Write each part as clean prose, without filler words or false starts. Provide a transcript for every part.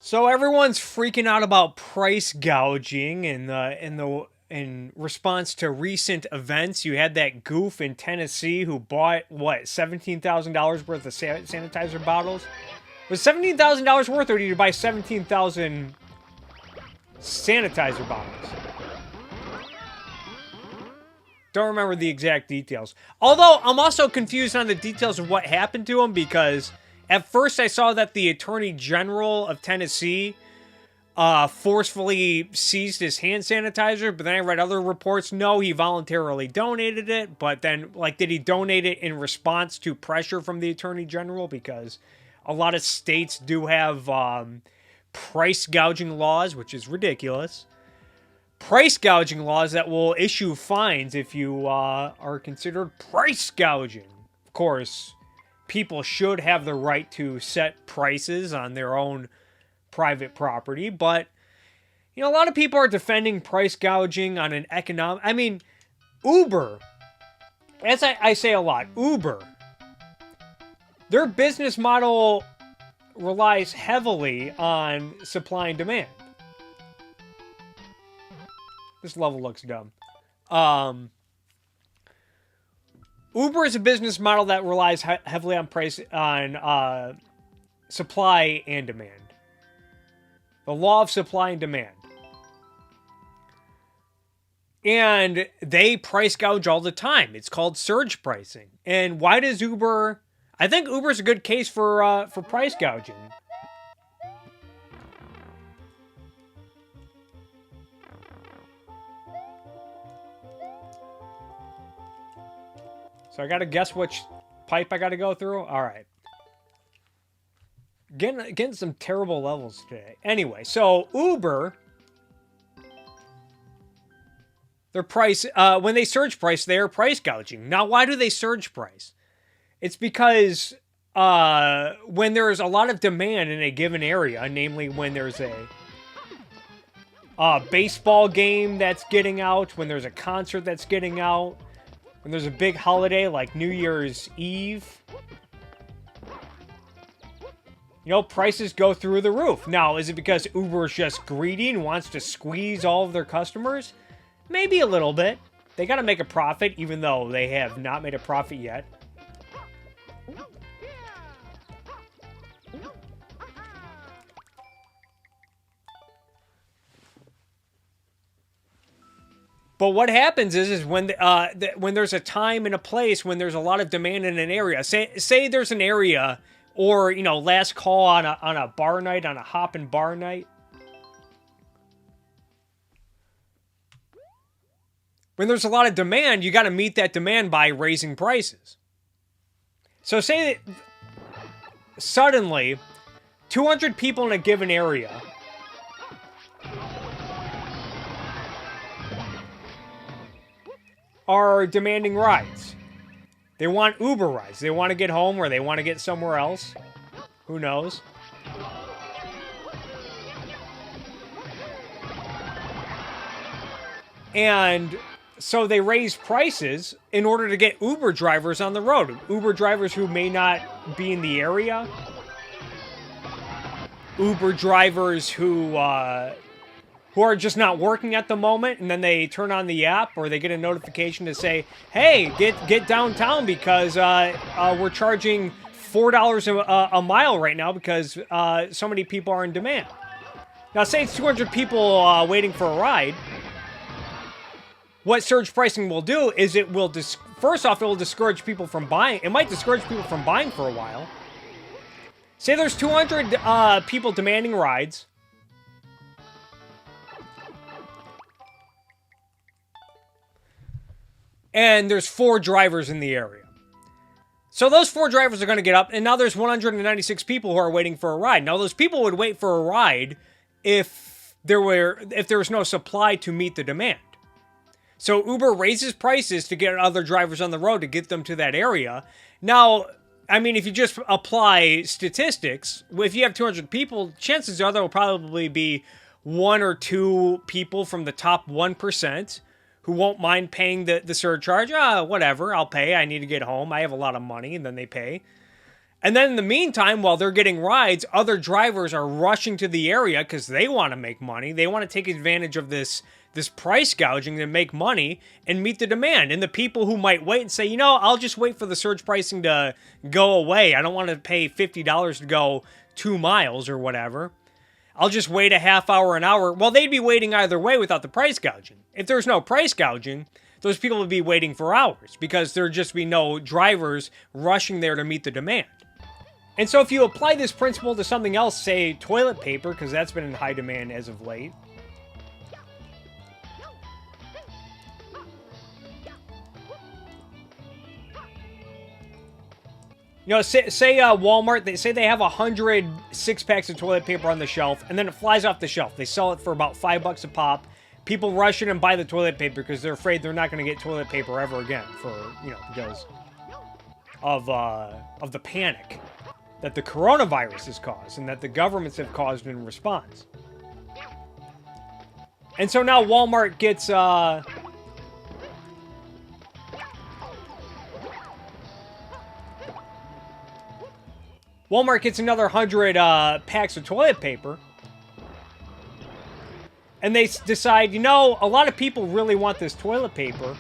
So everyone's freaking out about price gouging in response to recent events. You had that goof in Tennessee who bought what $17,000 worth of sanitizer bottles. Was $17,000 worth, or did you buy 17,000 sanitizer bottles? Don't remember the exact details. Although I'm also confused on the details of what happened to him, because at first I saw that the Attorney General of Tennessee forcefully seized his hand sanitizer, but then I read other reports. No, he voluntarily donated it, but then, like, did he donate it in response to pressure from the Attorney General? Because a lot of states do have price gouging laws, which is ridiculous. Price gouging laws that will issue fines if you are considered price gouging. Of course, people should have the right to set prices on their own private property, but a lot of people are defending price gouging on an economic. I mean, Uber, as I say a lot, Uber, their business model relies heavily on supply and demand. This level looks dumb. Uber is a business model that relies heavily on supply and demand. The law of supply and demand. And they price gouge all the time. It's called surge pricing. And why does Uber... I think Uber's a good case for price gouging. So I gotta guess which pipe I gotta go through? Alright. Getting some terrible levels today. Anyway, so Uber, their price, when they surge price, they are price gouging. Now, why do they surge price? It's because when there's a lot of demand in a given area, namely when there's a baseball game that's getting out, when there's a concert that's getting out, when there's a big holiday like New Year's Eve, prices go through the roof. Now, is it because Uber's just greedy and wants to squeeze all of their customers? Maybe a little bit. They got to make a profit, even though they have not made a profit yet. But what happens is when when there's a time and a place, when there's a lot of demand in an area. Say there's an area, or last call on a bar night, on a hoppin' bar night. When there's a lot of demand, you got to meet that demand by raising prices. So say that suddenly 200 people in a given area are demanding rides. They want Uber rides. They want to get home, or they want to get somewhere else. Who knows? And so they raise prices in order to get Uber drivers on the road. Uber drivers who may not be in the area. Uber drivers who are just not working at the moment, and then they turn on the app, or they get a notification to say, hey, get downtown, because we're charging $4 a mile right now because so many people are in demand. Now, say it's 200 people waiting for a ride. What surge pricing will do is it will, first off, it will discourage people from buying. It might discourage people from buying for a while. Say there's 200 people demanding rides. And there's 4 drivers in the area. So those 4 drivers are going to get up, and now there's 196 people who are waiting for a ride. Now, those people would wait for a ride if there was no supply to meet the demand. So Uber raises prices to get other drivers on the road to get them to that area. Now, I mean, if you just apply statistics, if you have 200 people, chances are there will probably be 1 or 2 people from the top 1% who won't mind paying the surcharge. Whatever, I'll pay. I need to get home. I have a lot of money, and then they pay. And then in the meantime, while they're getting rides, other drivers are rushing to the area because they want to make money. They want to take advantage of this price gouging to make money and meet the demand. And the people who might wait and say, you know, I'll just wait for the surge pricing to go away. I don't want to pay $50 to go 2 miles or whatever. I'll just wait a half hour, an hour. Well, they'd be waiting either way without the price gouging. If there's no price gouging, those people would be waiting for hours because there'd just be no drivers rushing there to meet the demand. And so if you apply this principle to something else, say toilet paper, because that's been in high demand as of late. You know, say Walmart, they say they have 100 6-packs of toilet paper on the shelf, and then it flies off the shelf. They sell it for about $5 a pop. People rush in and buy the toilet paper because they're afraid they're not going to get toilet paper ever again because of the panic that the coronavirus has caused and that the governments have caused in response. And so now Walmart gets another 100 packs of toilet paper. And they decide, you know, a lot of people really want this toilet paper.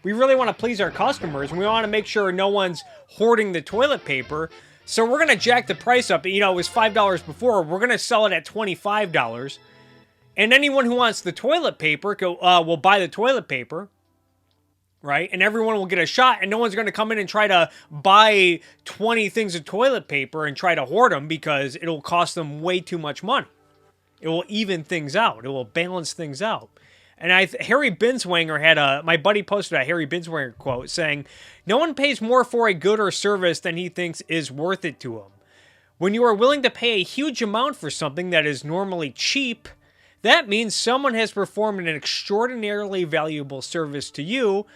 We really want to please our customers, and we want to make sure no one's hoarding the toilet paper. So we're going to jack the price up. You know, it was $5 before. We're going to sell it at $25. And anyone who wants the toilet paper will buy the toilet paper, right? And everyone will get a shot, and no one's going to come in and try to buy 20 things of toilet paper and try to hoard them because it'll cost them way too much money. It will even things out. It will balance things out. And Harry Binswanger had my buddy posted a Harry Binswanger quote saying, "No one pays more for a good or service than he thinks is worth it to him. When you are willing to pay a huge amount for something that is normally cheap, that means someone has performed an extraordinarily valuable service to you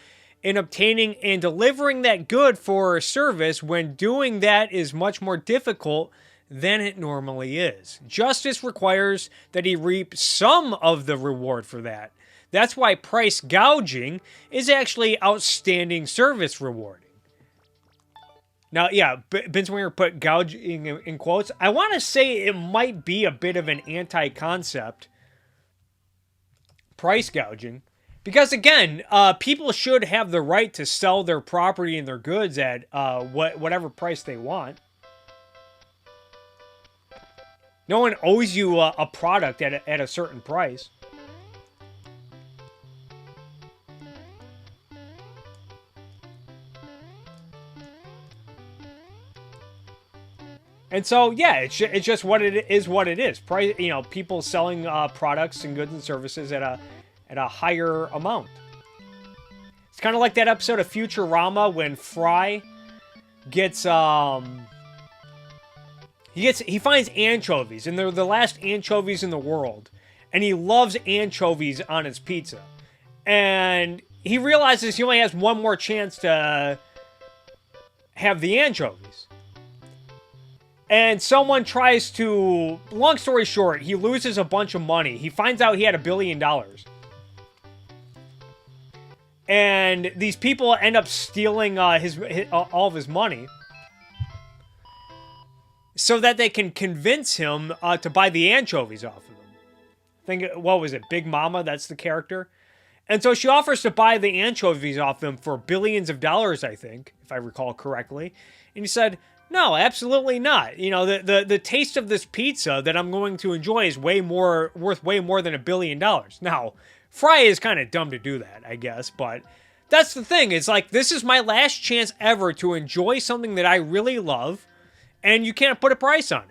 in obtaining and delivering that good for a service when doing that is much more difficult than it normally is. Justice requires that he reap some of the reward for that. That's why price gouging is actually outstanding service rewarding." Now, yeah, Binswanger put gouging in quotes. I want to say it might be a bit of an anti-concept, price gouging. Because, again, people should have the right to sell their property and their goods at whatever price they want. No one owes you a product at a certain price. And so, yeah, it's just what it is. What it is. Price, you know, people selling products and goods and services at a higher amount. It's kind of like that episode of Futurama when Fry gets he finds anchovies, and they're the last anchovies in the world, and he loves anchovies on his pizza, and he realizes he only has one more chance to have the anchovies. And someone tries to, long story short, he loses a bunch of money. He finds out he had $1 billion. And these people end up stealing all of his money so that they can convince him to buy the anchovies off of him. I think, what was it, Big Mama? That's the character. And so she offers to buy the anchovies off him for billions of dollars, I think, if I recall correctly. And he said, "No, absolutely not. You know, the taste of this pizza that I'm going to enjoy is worth way more than $1 billion." Now, Fry is kind of dumb to do that, I guess, but that's the thing. It's like, this is my last chance ever to enjoy something that I really love, and you can't put a price on